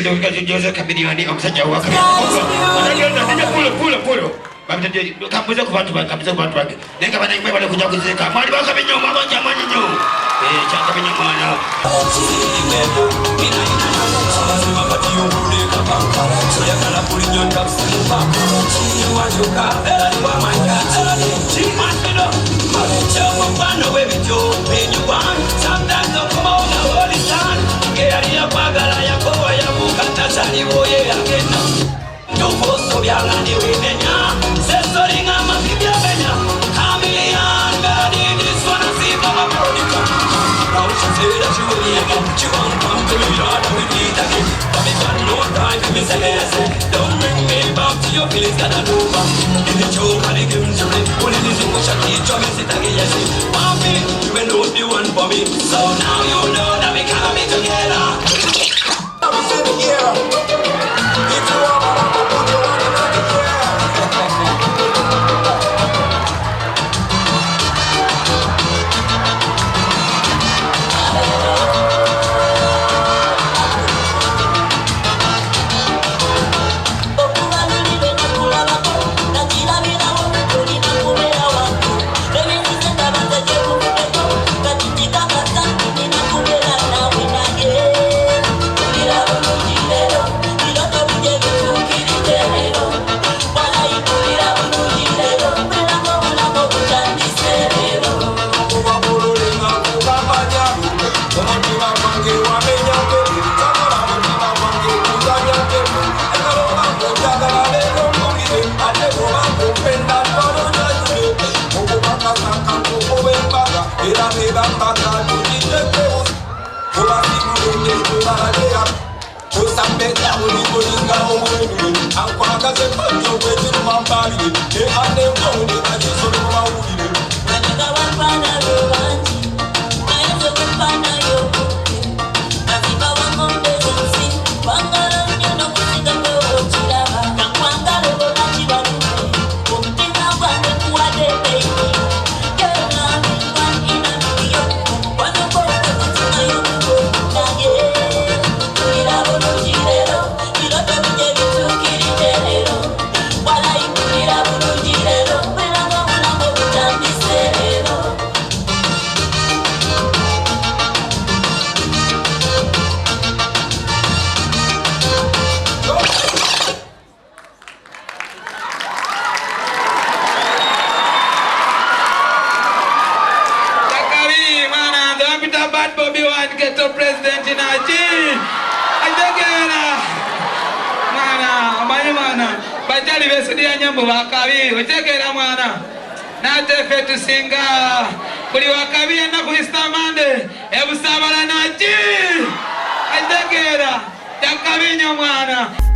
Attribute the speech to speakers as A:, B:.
A: ndio kazi Jose Chameleone amsaja wake. Ndio pulo. Bamtende kambuza ku bantu bake. Nenga bana imwe bale kuja kuzeka. Mwali baka binyoma banja manyinyo. Chaka binyoma. Don't bring me back to your feelings that I know. In the joke and the games you play, only the thing which I keep trying to get yes. Mommy, you will know the one for me. So now you know that we can't be together. I'm sitting here. If you want, put your hand in the air.
B: President in Nigeria. Mana. Bajali besudi ya nyambo wakabi. Utekera mwana. Natefe tusinga. Kuli wakabi ya naku istamande. Ebu sabala Nigeria. Utekera. Jakabi mwana.